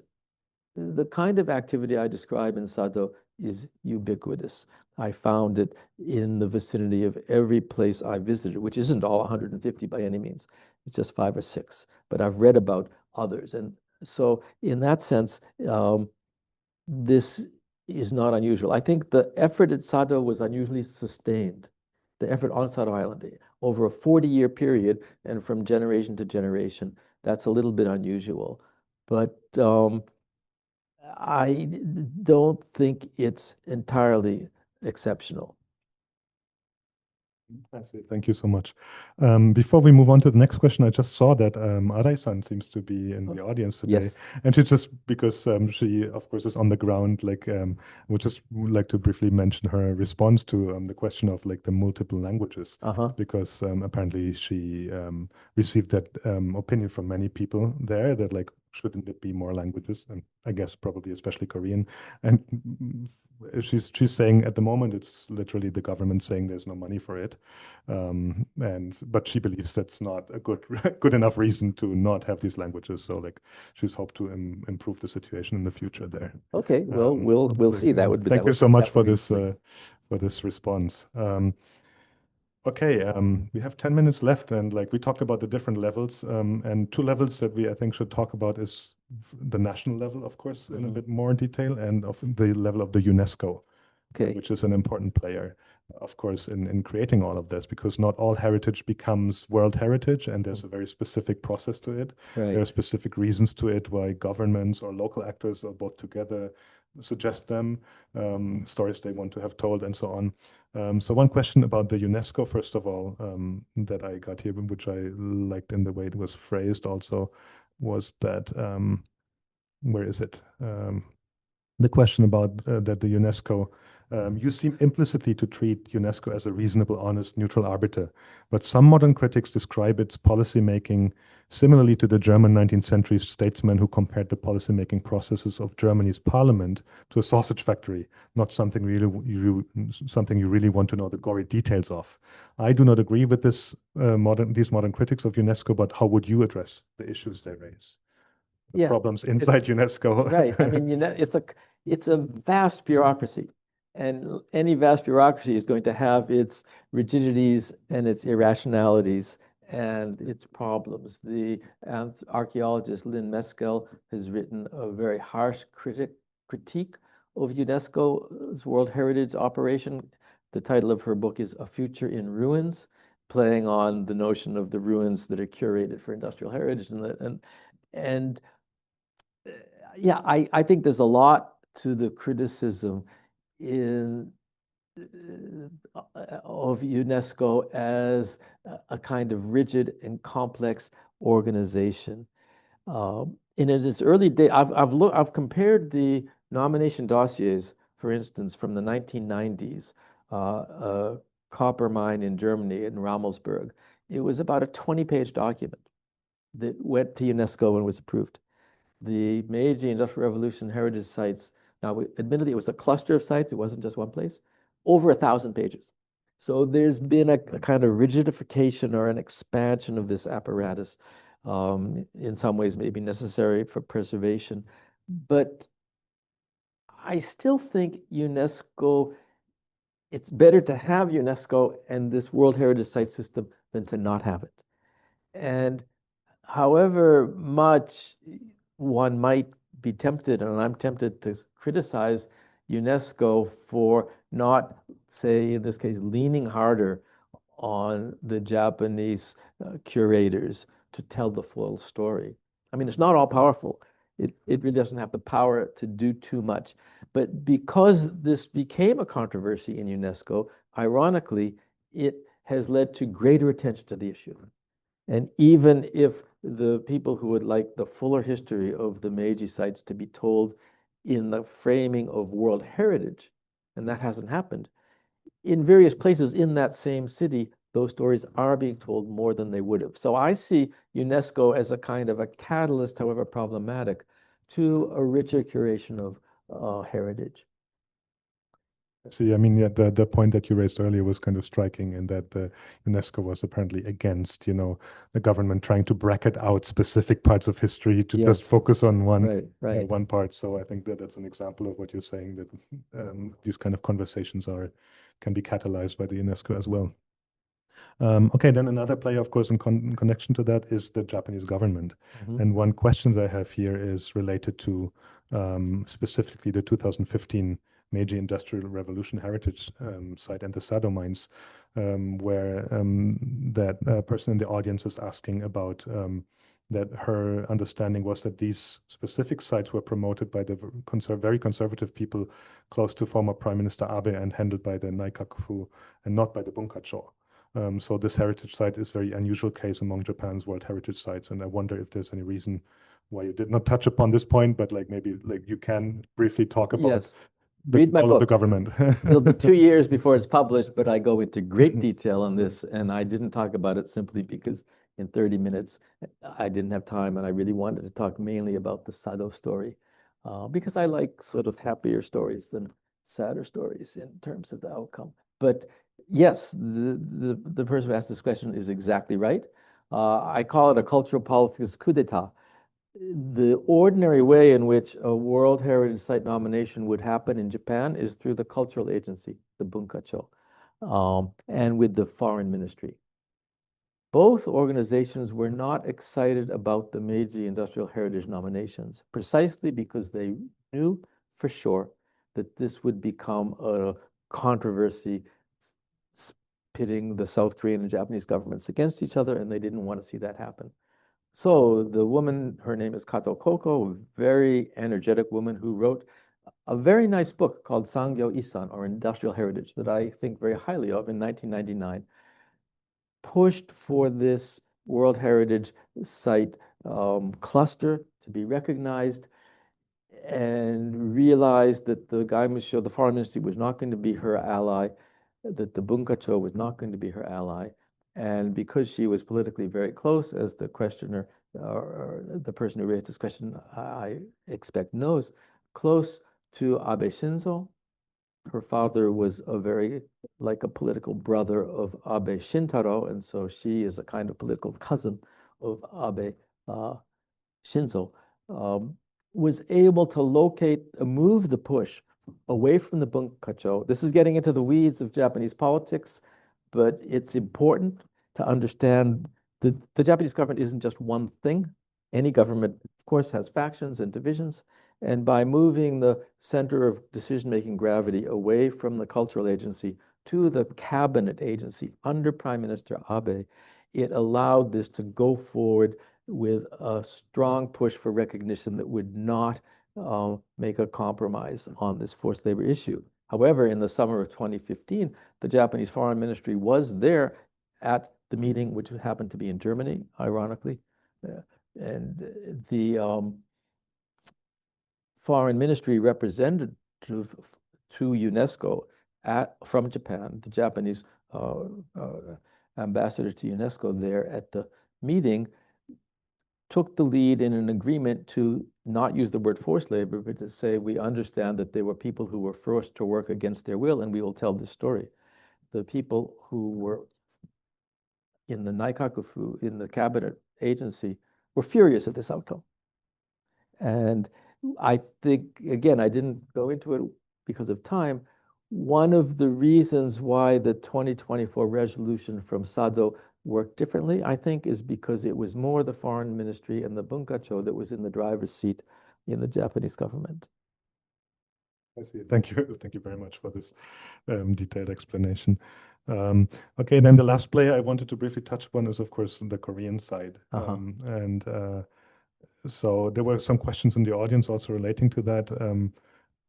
the kind of activity I describe in Sado is ubiquitous. I found it in the vicinity of every place I visited, which isn't all 150 by any means. It's just 5 or 6. But I've read about others. And so in that sense, this is not unusual. I think the effort at Sado was unusually sustained, the effort on Sado Island over a 40-year period and from generation to generation. That's a little bit unusual. But I don't think it's entirely exceptional. I see. Thank you so much. Before we move on to the next question, I just saw that Arai-san seems to be in the audience today. Yes. And she's just, because she, of course, is on the ground, like, would just like to briefly mention her response to the question of like the multiple languages, because apparently she received that opinion from many people there that like, shouldn't it be more languages? And I guess probably especially Korean. And she's saying at the moment it's literally the government saying there's no money for it, but she believes that's not a good enough reason to not have these languages. So like she's hoped to improve the situation in the future there. Okay, well, we'll see. That would be. Thank you so much for this response. Okay, we have 10 minutes left, and like we talked about the different levels, and 2 levels that I think should talk about is the national level, of course, in a bit more detail, and of the level of the UNESCO, which is an important player, of course, in creating all of this, because not all heritage becomes World Heritage, and there's a very specific process to it. There are specific reasons to it why governments or local actors or both together suggest them, stories they want to have told, and so on. So one question about the UNESCO, first of all, that I got here, which I liked in the way it was phrased also, was that, where is it? The question about that the UNESCO, you seem implicitly to treat UNESCO as a reasonable, honest, neutral arbiter, but some modern critics describe its policymaking similarly to the German 19th century statesman who compared the policymaking processes of Germany's parliament to a sausage factory, not something something you really want to know the gory details of. I do not agree with these modern critics of UNESCO, but how would you address the issues they raise? The problems inside UNESCO. Right. I mean, it's a vast bureaucracy, and any vast bureaucracy is going to have its rigidities and its irrationalities and its problems. The archaeologist Lynn Meskel has written a very harsh critique of UNESCO's World Heritage operation. The title of her book is A Future in Ruins, playing on the notion of the ruins that are curated for industrial heritage. And yeah, I think there's a lot to the criticism in of UNESCO as a kind of rigid and complex organization. In its early day, I've compared the nomination dossiers, for instance, from the 1990s, a copper mine in Germany in Rammelsburg. It was about a 20-page document that went to UNESCO and was approved. The Meiji Industrial Revolution heritage sites, now admittedly it was a cluster of sites, it wasn't just one place, over 1,000 pages. So there's been a kind of rigidification or an expansion of this apparatus, in some ways maybe necessary for preservation. But I still think UNESCO, it's better to have UNESCO and this World Heritage Site system than to not have it. And however much one might be tempted, and I'm tempted to criticize UNESCO for not, say, in this case, leaning harder on the Japanese curators to tell the full story. I mean, it's not all powerful. It really doesn't have the power to do too much. But because this became a controversy in UNESCO, ironically, it has led to greater attention to the issue. And even if the people who would like the fuller history of the Meiji sites to be told in the framing of World Heritage, and that hasn't happened, in various places in that same city, those stories are being told more than they would have. So I see UNESCO as a kind of a catalyst, however problematic, to a richer curation of heritage. See, I mean, yeah, the point that you raised earlier was kind of striking in that the UNESCO was apparently against, the government trying to bracket out specific parts of history to just focus on one part. So I think that that's an example of what you're saying, that these kind of conversations can be catalyzed by the UNESCO as well. Okay, then another player, of course, in connection to that is the Japanese government. And one question I have here is related to specifically the 2015 Meiji Industrial Revolution Heritage Site and the Sado mines, where that person in the audience is asking about that her understanding was that these specific sites were promoted by the very conservative people close to former Prime Minister Abe and handled by the Naikaku and not by the Bunkacho. So this heritage site is a very unusual case among Japan's World Heritage Sites, and I wonder if there's any reason why you did not touch upon this point, but maybe you can briefly talk about Read my all book. of the government. It'll be 2 years before it's published, but I go into great detail on this, and I didn't talk about it simply because in 30 minutes I didn't have time, and I really wanted to talk mainly about the Sado story, because I like sort of happier stories than sadder stories in terms of the outcome. But yes, the person who asked this question is exactly right. I call it a cultural politics coup d'etat. The ordinary way in which a World Heritage Site nomination would happen in Japan is through the cultural agency, the Bunkacho, and with the foreign ministry. Both organizations were not excited about the Meiji Industrial Heritage nominations, precisely because they knew for sure that this would become a controversy pitting the South Korean and Japanese governments against each other, and they didn't want to see that happen. So the woman, her name is Kato Koko, a very energetic woman who wrote a very nice book called Sangyo Isan, or Industrial Heritage, that I think very highly of in 1999, pushed for this World Heritage Site cluster to be recognized, and realized that the Gaimusho, the foreign ministry, was not going to be her ally, that the Bunkacho was not going to be her ally. And because she was politically very close, as the questioner, or the person who raised this question, I expect knows, close to Abe Shinzo. Her father was like a political brother of Abe Shintaro, and so she is a kind of political cousin of Abe Shinzo, was able to move the push away from the Bunkacho. This is getting into the weeds of Japanese politics, but it's important to understand that the Japanese government isn't just one thing. Any government, of course, has factions and divisions, And by moving the center of decision-making gravity away from the cultural agency to the cabinet agency under Prime Minister Abe, it allowed this to go forward with a strong push for recognition that would not make a compromise on this forced labor issue. However, in the summer of 2015, the Japanese Foreign Ministry was there at the meeting, which happened to be in Germany, ironically. And the Foreign Ministry representative to UNESCO from Japan, the Japanese ambassador to UNESCO there at the meeting, took the lead in an agreement to not use the word forced labor, but to say, we understand that there were people who were forced to work against their will, and we will tell this story. The people who were in the Naikakufu, in the cabinet agency, were furious at this outcome. And I think, again, I didn't go into it because of time. One of the reasons why the 2024 resolution from Sado worked differently, I think, is because it was more the foreign ministry and the bunkacho that was in the driver's seat in the Japanese government. I see. Thank you. Thank you very much for this detailed explanation. Okay, then the last player I wanted to briefly touch upon is, of course, the Korean side. So there were some questions in the audience also relating to that.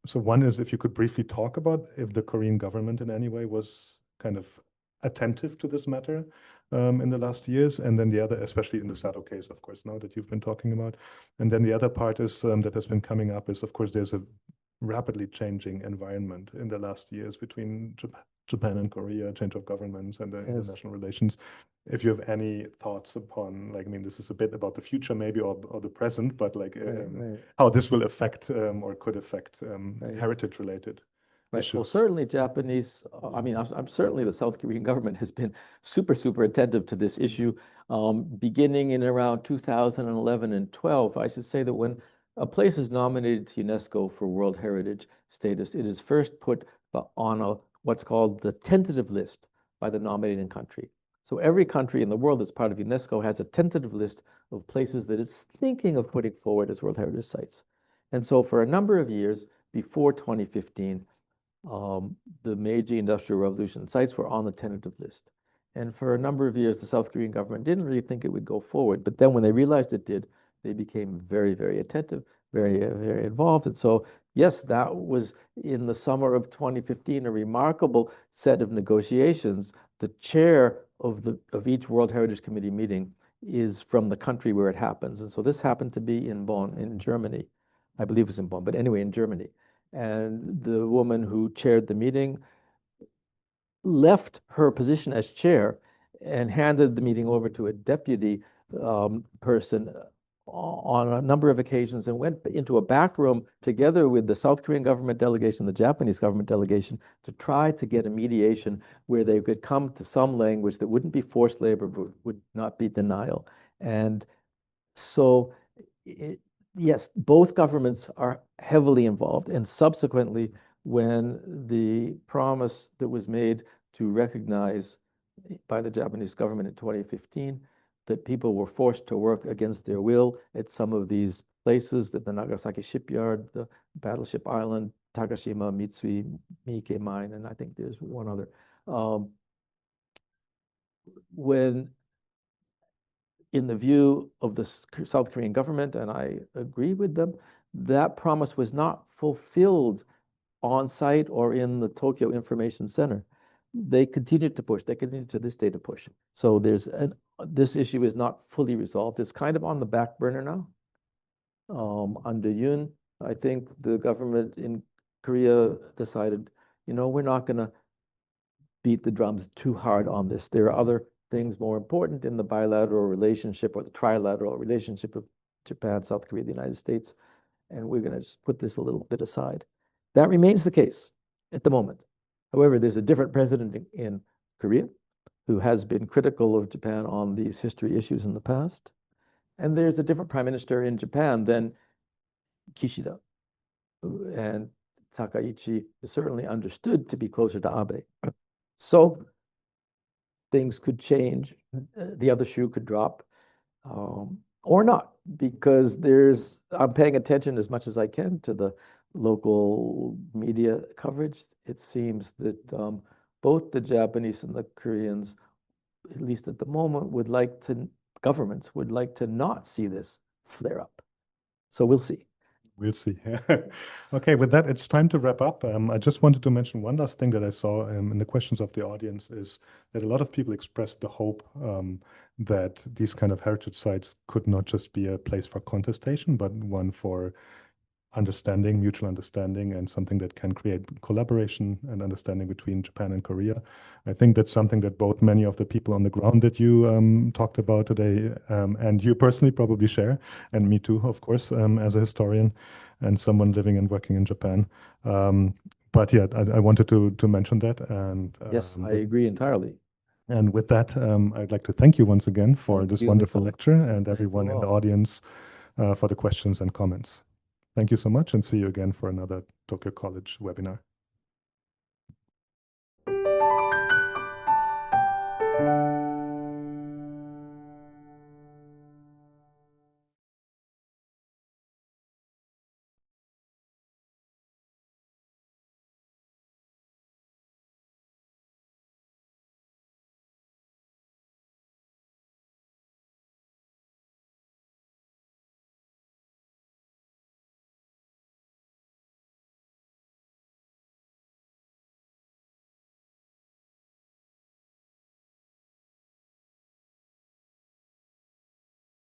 So one is if you could briefly talk about if the Korean government in any way was kind of attentive to this matter in the last years, and then the other, especially in the Sado case, of course, now that you've been talking about. And then the other part is that has been coming up is, of course, there's a rapidly changing environment in the last years between Japan and Korea, change of governments and the international relations. If you have any thoughts upon, like, I mean, this is a bit about the future maybe or the present, but like how this will affect or could affect heritage-related issues. Well, certainly Japanese, I mean, I'm certainly the South Korean government has been super, super attentive to this issue. Beginning in around 2011 and 12, I should say that when a place is nominated to UNESCO for World Heritage status, it is first put on what's called the tentative list by the nominating country. So every country in the world that's part of UNESCO has a tentative list of places that it's thinking of putting forward as World Heritage Sites. And so for a number of years before 2015, the Meiji Industrial Revolution sites were on the tentative list. And for a number of years, the South Korean government didn't really think it would go forward. But then when they realized it did, they became very, very attentive, very, very involved. And so, yes, that was in the summer of 2015, a remarkable set of negotiations. The chair of each World Heritage Committee meeting is from the country where it happens. And so this happened to be in Bonn, in Germany. I believe it was in Bonn, but anyway, in Germany. And the woman who chaired the meeting left her position as chair and handed the meeting over to a deputy person on a number of occasions and went into a back room together with the South Korean government delegation, the Japanese government delegation, to try to get a mediation where they could come to some language that wouldn't be forced labor, but would not be denial. And so, yes, both governments are heavily involved. And subsequently, when the promise that was made to recognize by the Japanese government in 2015 that people were forced to work against their will at some of these places, that the Nagasaki shipyard, the Battleship Island, Takashima, Mitsui, Miike mine, and I think there's one other. When, in the view of the South Korean government, and I agree with them, that promise was not fulfilled on site or in the Tokyo Information Center. They continued to push. They continue to this day to push. So this issue is not fully resolved. It's kind of on the back burner now. Under Yoon, I think the government in Korea decided, you know, we're not going to beat the drums too hard on this. There are other things more important in the bilateral relationship or the trilateral relationship of Japan, South Korea, the United States, and we're going to just put this a little bit aside. That remains the case at the moment. However, there's a different president in Korea who has been critical of Japan on these history issues in the past. And there's a different prime minister in Japan than Kishida. And Takaichi is certainly understood to be closer to Abe. So things could change. The other shoe could drop. or not, because I'm paying attention as much as I can to the local media coverage. It seems that both the Japanese and the Koreans, at least at the moment, governments would like to not see this flare up. So we'll see. We'll see. Okay, with that, it's time to wrap up. I just wanted to mention one last thing that I saw in the questions of the audience is that a lot of people expressed the hope that these kind of heritage sites could not just be a place for contestation, but one for understanding, mutual understanding, and something that can create collaboration and understanding between Japan and Korea. I think that's something that both many of the people on the ground that you talked about today and you personally probably share, and me too, of course, as a historian and someone living and working in Japan. But yeah, I wanted to mention that. And yes, I agree entirely. And with that, I'd like to thank you once again for Thank this you, wonderful Mr. lecture and everyone in the all. audience for the questions and comments. Thank you so much, and see you again for another Tokyo College webinar.